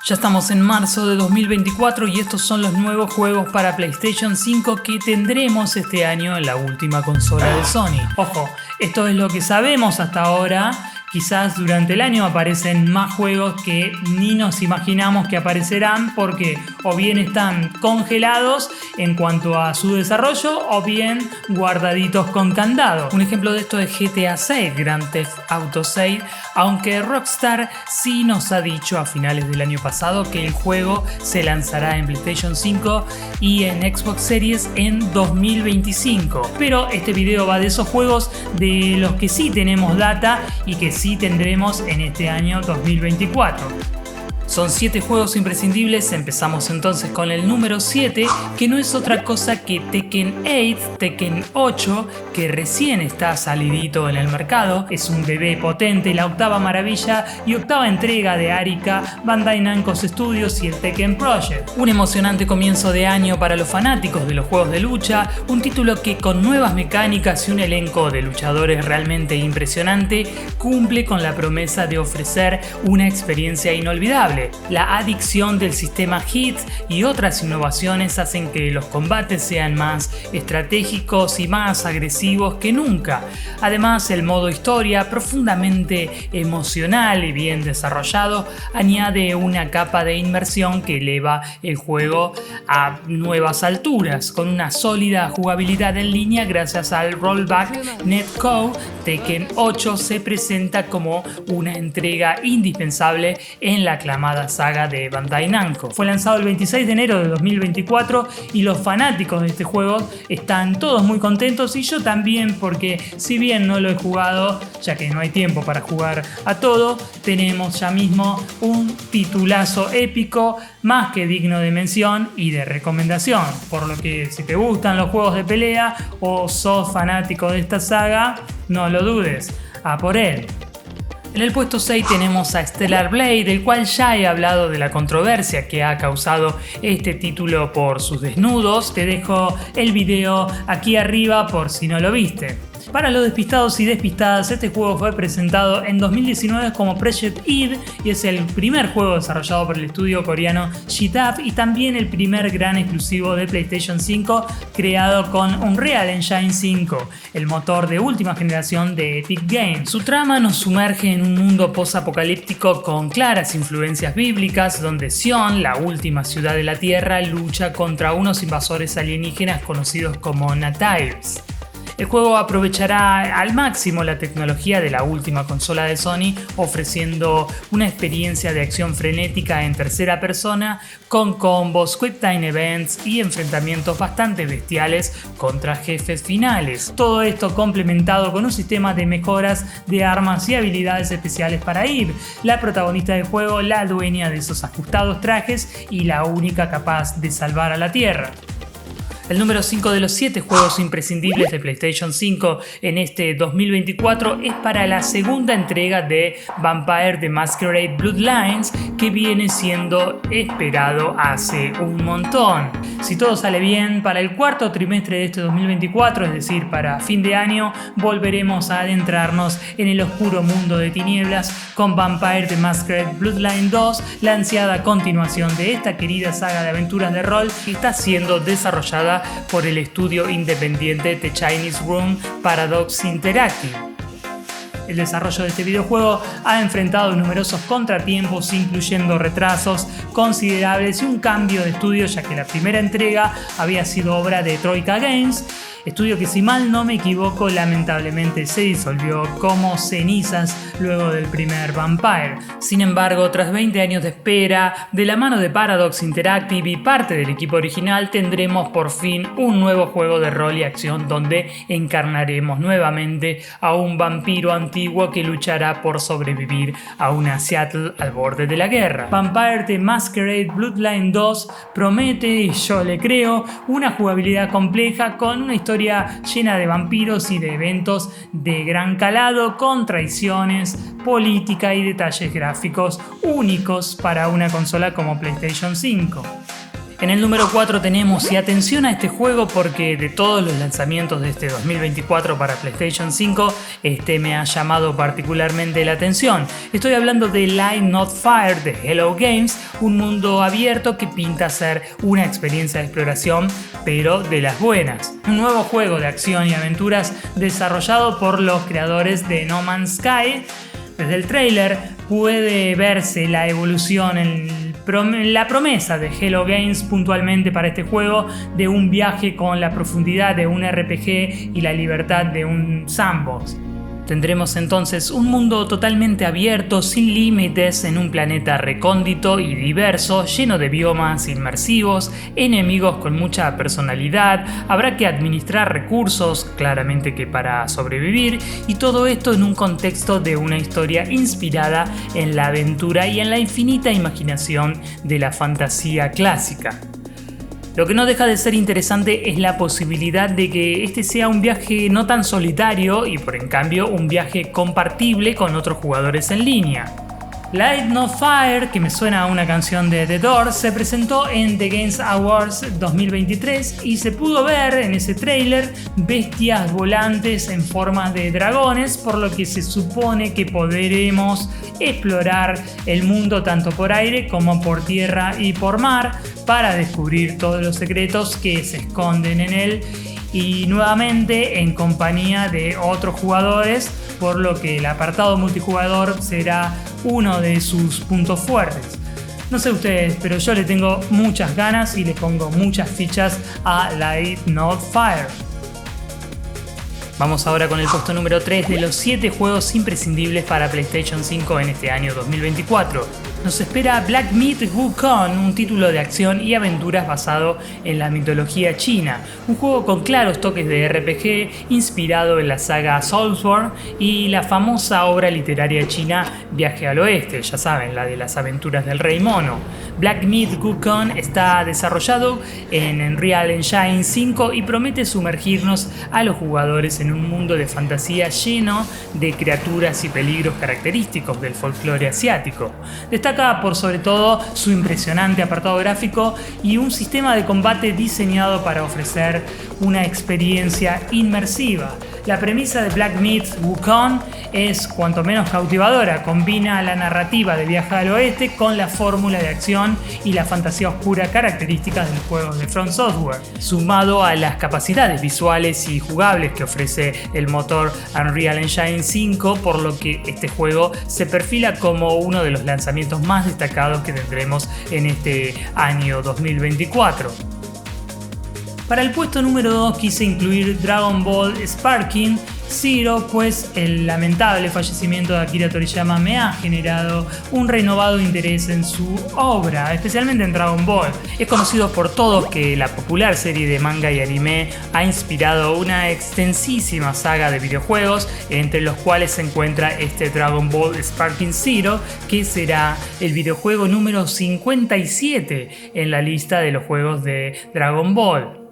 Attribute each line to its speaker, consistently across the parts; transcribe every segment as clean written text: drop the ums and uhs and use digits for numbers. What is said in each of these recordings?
Speaker 1: Ya estamos en marzo de 2024 y estos son los nuevos juegos para PlayStation 5 que tendremos este año en la última consola de Sony. Ojo, esto es lo que sabemos hasta ahora. Quizás durante el año aparecen más juegos que ni nos imaginamos que aparecerán porque o bien están congelados en cuanto a su desarrollo o bien guardaditos con candado. Un ejemplo de esto es GTA 6, Grand Theft Auto 6, aunque Rockstar sí nos ha dicho a finales del año pasado que el juego se lanzará en PlayStation 5 y en Xbox Series en 2025. Pero este video va de esos juegos de los que sí tenemos data y que sí tendremos en este año 2024. Son 7 juegos imprescindibles, empezamos entonces con el número 7, que no es otra cosa que Tekken 8, Tekken 8, que recién está salidito en el mercado, es un bebé potente, la octava maravilla y octava entrega de Arika, Bandai Namco Studios y el Tekken Project. Un emocionante comienzo de año para los fanáticos de los juegos de lucha, un título que con nuevas mecánicas y un elenco de luchadores realmente impresionante, cumple con la promesa de ofrecer una experiencia inolvidable. La adicción del sistema HIT y otras innovaciones hacen que los combates sean más estratégicos y más agresivos que nunca. Además, el modo historia, profundamente emocional y bien desarrollado, añade una capa de inmersión que eleva el juego a nuevas alturas. Con una sólida jugabilidad en línea gracias al rollback netcode, Tekken 8 se presenta como una entrega indispensable en la aclamada saga de Bandai Namco. Fue lanzado el 26 de enero de 2024 y los fanáticos de este juego están todos muy contentos y yo también, porque si bien no lo he jugado, ya que no hay tiempo para jugar a todo, tenemos ya mismo un titulazo épico más que digno de mención y de recomendación, por lo que si te gustan los juegos de pelea o sos fanático de esta saga, no lo dudes, a por él. En el puesto 6 tenemos a Stellar Blade, del cual ya he hablado de la controversia que ha causado este título por sus desnudos. Te dejo el video aquí arriba por si no lo viste. Para los despistados y despistadas, este juego fue presentado en 2019 como Project Eve y es el primer juego desarrollado por el estudio coreano G-Tab y también el primer gran exclusivo de PlayStation 5 creado con Unreal Engine 5, el motor de última generación de Epic Games. Su trama nos sumerge en un mundo post-apocalíptico con claras influencias bíblicas, donde Sion, la última ciudad de la Tierra, lucha contra unos invasores alienígenas conocidos como Natives. El juego aprovechará al máximo la tecnología de la última consola de Sony, ofreciendo una experiencia de acción frenética en tercera persona con combos, quick time events y enfrentamientos bastante bestiales contra jefes finales. Todo esto complementado con un sistema de mejoras de armas y habilidades especiales para Eve, la protagonista del juego, la dueña de esos ajustados trajes y la única capaz de salvar a la Tierra. El número 5 de los 7 juegos imprescindibles de PlayStation 5 en este 2024 es para la segunda entrega de Vampire the Masquerade Bloodlines, que viene siendo esperado hace un montón. Si todo sale bien, para el cuarto trimestre de este 2024, es decir, para fin de año, volveremos a adentrarnos en el oscuro mundo de tinieblas con Vampire the Masquerade Bloodline 2, la ansiada continuación de esta querida saga de aventuras de rol que está siendo desarrollada por el estudio independiente The Chinese Room Paradox Interactive. El desarrollo de este videojuego ha enfrentado numerosos contratiempos, incluyendo retrasos considerables y un cambio de estudio, ya que la primera entrega había sido obra de Troika Games, estudio que, si mal no me equivoco, lamentablemente se disolvió como cenizas luego del primer Vampire. Sin embargo, tras 20 años de espera, de la mano de Paradox Interactive y parte del equipo original, tendremos por fin un nuevo juego de rol y acción donde encarnaremos nuevamente a un vampiro antiguo que luchará por sobrevivir a una Seattle al borde de la guerra. Vampire the Masquerade Bloodline 2 promete, y yo le creo, una jugabilidad compleja con una historia llena de vampiros y de eventos de gran calado, con traiciones, política y detalles gráficos únicos para una consola como PlayStation 5. En el número 4 tenemos, y atención a este juego porque de todos los lanzamientos de este 2024 para PlayStation 5, este me ha llamado particularmente la atención. Estoy hablando de Light Not Fire de Hello Games, un mundo abierto que pinta ser una experiencia de exploración, pero de las buenas. Un nuevo juego de acción y aventuras desarrollado por los creadores de No Man's Sky. Desde el tráiler puede verse la evolución en la promesa de Hello Games puntualmente para este juego de un viaje con la profundidad de un RPG y la libertad de un sandbox. Tendremos entonces un mundo totalmente abierto, sin límites, en un planeta recóndito y diverso, lleno de biomas inmersivos, enemigos con mucha personalidad, habrá que administrar recursos, claramente que para sobrevivir, y todo esto en un contexto de una historia inspirada en la aventura y en la infinita imaginación de la fantasía clásica. Lo que no deja de ser interesante es la posibilidad de que este sea un viaje no tan solitario y por en cambio un viaje compartible con otros jugadores en línea. Light No Fire, que me suena a una canción de The Doors, se presentó en The Games Awards 2023 y se pudo ver en ese tráiler bestias volantes en forma de dragones, por lo que se supone que podremos explorar el mundo tanto por aire como por tierra y por mar para descubrir todos los secretos que se esconden en él, y nuevamente en compañía de otros jugadores, por lo que el apartado multijugador será uno de sus puntos fuertes. No sé ustedes, pero yo le tengo muchas ganas y le pongo muchas fichas a Light Not Fire. Vamos ahora con el puesto número 3 de los 7 juegos imprescindibles para PlayStation 5 en este año 2024. Nos espera Black Myth: Wukong, un título de acción y aventuras basado en la mitología china. Un juego con claros toques de RPG, inspirado en la saga Soulsborne y la famosa obra literaria china Viaje al Oeste, ya saben, la de las aventuras del Rey Mono. Black Myth: Wukong está desarrollado en Unreal Engine 5 y promete sumergirnos a los jugadores en un mundo de fantasía lleno de criaturas y peligros característicos del folclore asiático. Destaca por sobre todo su impresionante apartado gráfico y un sistema de combate diseñado para ofrecer una experiencia inmersiva. La premisa de Black Myth: Wukong es cuanto menos cautivadora, combina la narrativa de Viaje al Oeste con la fórmula de acción y la fantasía oscura características del juego de From Software, sumado a las capacidades visuales y jugables que ofrece el motor Unreal Engine 5, por lo que este juego se perfila como uno de los lanzamientos más destacados que tendremos en este año 2024. Para el puesto número 2 quise incluir Dragon Ball Sparking Zero, pues el lamentable fallecimiento de Akira Toriyama me ha generado un renovado interés en su obra, especialmente en Dragon Ball. Es conocido por todos que la popular serie de manga y anime ha inspirado una extensísima saga de videojuegos, entre los cuales se encuentra este Dragon Ball Sparking Zero, que será el videojuego número 57 en la lista de los juegos de Dragon Ball,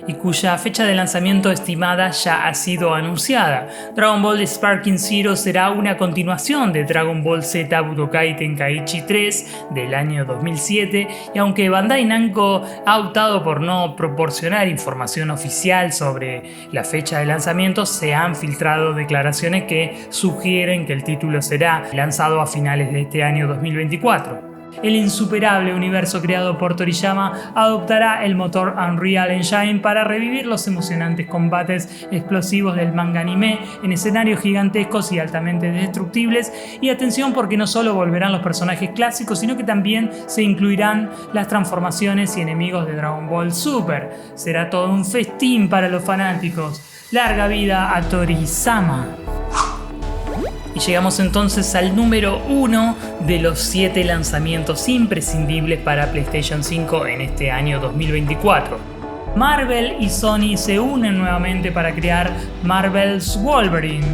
Speaker 1: y cuya fecha de lanzamiento estimada ya ha sido anunciada. Dragon Ball Sparking Zero será una continuación de Dragon Ball Z Budokai Tenkaichi 3 del año 2007, y aunque Bandai Namco ha optado por no proporcionar información oficial sobre la fecha de lanzamiento, se han filtrado declaraciones que sugieren que el título será lanzado a finales de este año 2024. El insuperable universo creado por Toriyama adoptará el motor Unreal Engine para revivir los emocionantes combates explosivos del manga anime en escenarios gigantescos y altamente destructibles. Y atención, porque no solo volverán los personajes clásicos, sino que también se incluirán las transformaciones y enemigos de Dragon Ball Super. Será todo un festín para los fanáticos. ¡Larga vida a Toriyama! Y llegamos entonces al número 1 de los 7 lanzamientos imprescindibles para PlayStation 5 en este año 2024. Marvel y Sony se unen nuevamente para crear Marvel's Wolverine,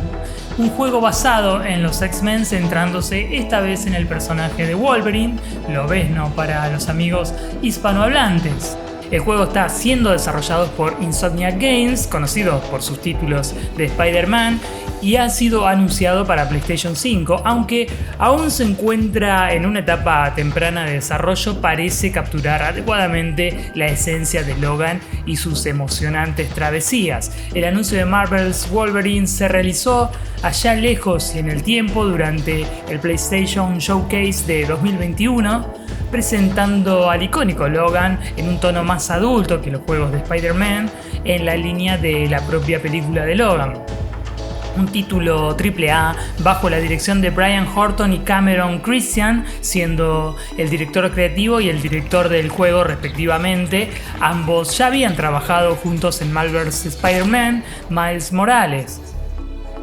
Speaker 1: un juego basado en los X-Men, centrándose esta vez en el personaje de Wolverine, lobezno para los amigos hispanohablantes. El juego está siendo desarrollado por Insomniac Games, conocidos por sus títulos de Spider-Man, y ha sido anunciado para PlayStation 5, aunque aún se encuentra en una etapa temprana de desarrollo. Parece capturar adecuadamente la esencia de Logan y sus emocionantes travesías. El anuncio de Marvel's Wolverine se realizó allá lejos y en el tiempo durante el PlayStation Showcase de 2021, presentando al icónico Logan en un tono más adulto que los juegos de Spider-Man, en la línea de la propia película de Logan. Un título AAA bajo la dirección de Brian Horton y Cameron Christian, siendo el director creativo y el director del juego respectivamente. Ambos ya habían trabajado juntos en Marvel's Spider-Man Miles Morales.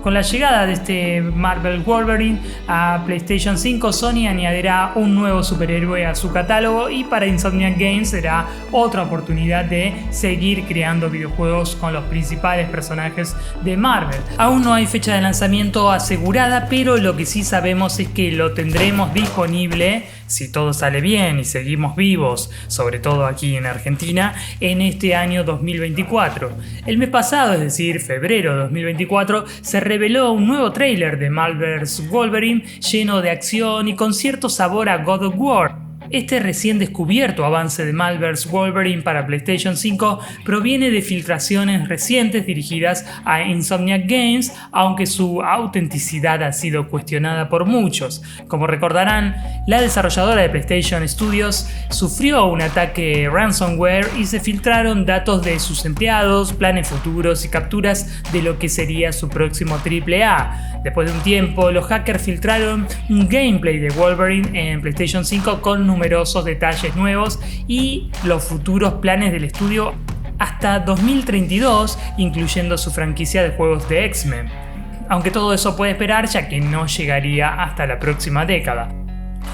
Speaker 1: Con la llegada de este Marvel Wolverine a PlayStation 5, Sony añadirá un nuevo superhéroe a su catálogo, y para Insomniac Games será otra oportunidad de seguir creando videojuegos con los principales personajes de Marvel. Aún no hay fecha de lanzamiento asegurada, pero lo que sí sabemos es que lo tendremos disponible, si todo sale bien y seguimos vivos, sobre todo aquí en Argentina, en este año 2024. El mes pasado, es decir, febrero de 2024, se reveló un nuevo tráiler de Marvel's Wolverine lleno de acción y con cierto sabor a God of War. Este recién descubierto avance de Marvel's Wolverine para PlayStation 5 proviene de filtraciones recientes dirigidas a Insomniac Games, aunque su autenticidad ha sido cuestionada por muchos. Como recordarán, la desarrolladora de PlayStation Studios sufrió un ataque ransomware y se filtraron datos de sus empleados, planes futuros y capturas de lo que sería su próximo AAA. Después de un tiempo, los hackers filtraron un gameplay de Wolverine en PlayStation 5 con numerosos detalles nuevos y los futuros planes del estudio hasta 2032, incluyendo su franquicia de juegos de X-Men. Aunque todo eso puede esperar, ya que no llegaría hasta la próxima década.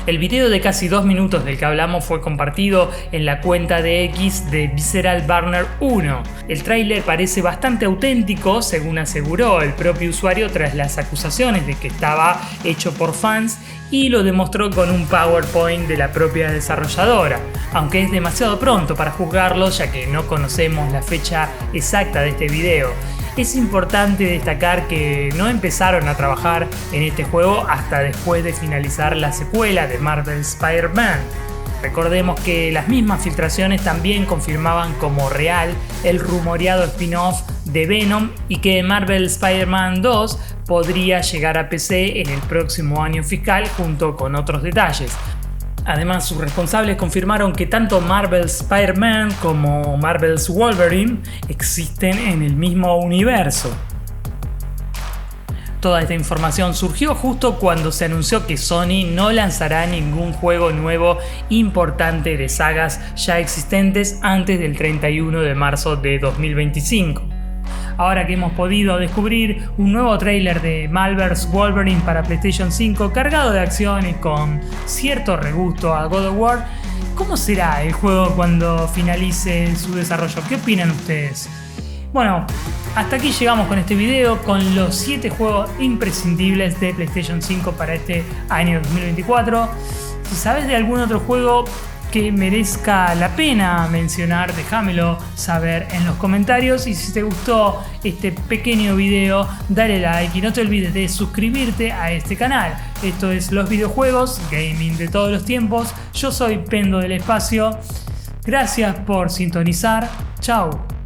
Speaker 1: El video de casi 2 minutos del que hablamos fue compartido en la cuenta de X de Visceral Burner 1. El tráiler parece bastante auténtico, según aseguró el propio usuario tras las acusaciones de que estaba hecho por fans, y lo demostró con un PowerPoint de la propia desarrolladora. Aunque es demasiado pronto para juzgarlo, ya que no conocemos la fecha exacta de este video. Es importante destacar que no empezaron a trabajar en este juego hasta después de finalizar la secuela de Marvel's Spider-Man. Recordemos que las mismas filtraciones también confirmaban como real el rumoreado spin-off de Venom, y que Marvel Spider-Man 2 podría llegar a PC en el próximo año fiscal, junto con otros detalles. Además, sus responsables confirmaron que tanto Marvel's Spider-Man como Marvel's Wolverine existen en el mismo universo. Toda esta información surgió justo cuando se anunció que Sony no lanzará ningún juego nuevo importante de sagas ya existentes antes del 31 de marzo de 2025. Ahora que hemos podido descubrir un nuevo tráiler de Marvel's Wolverine para PlayStation 5 cargado de acción y con cierto regusto a God of War, ¿cómo será el juego cuando finalice su desarrollo? ¿Qué opinan ustedes? Bueno, hasta aquí llegamos con este video, con los 7 juegos imprescindibles de PlayStation 5 para este año 2024. Si sabes de algún otro juego que merezca la pena mencionar, déjamelo saber en los comentarios, y si te gustó este pequeño video, dale like y no te olvides de suscribirte a este canal. Esto es Los Videojuegos, gaming de todos los tiempos. Yo soy Pendo del Espacio. Gracias por sintonizar. Chao.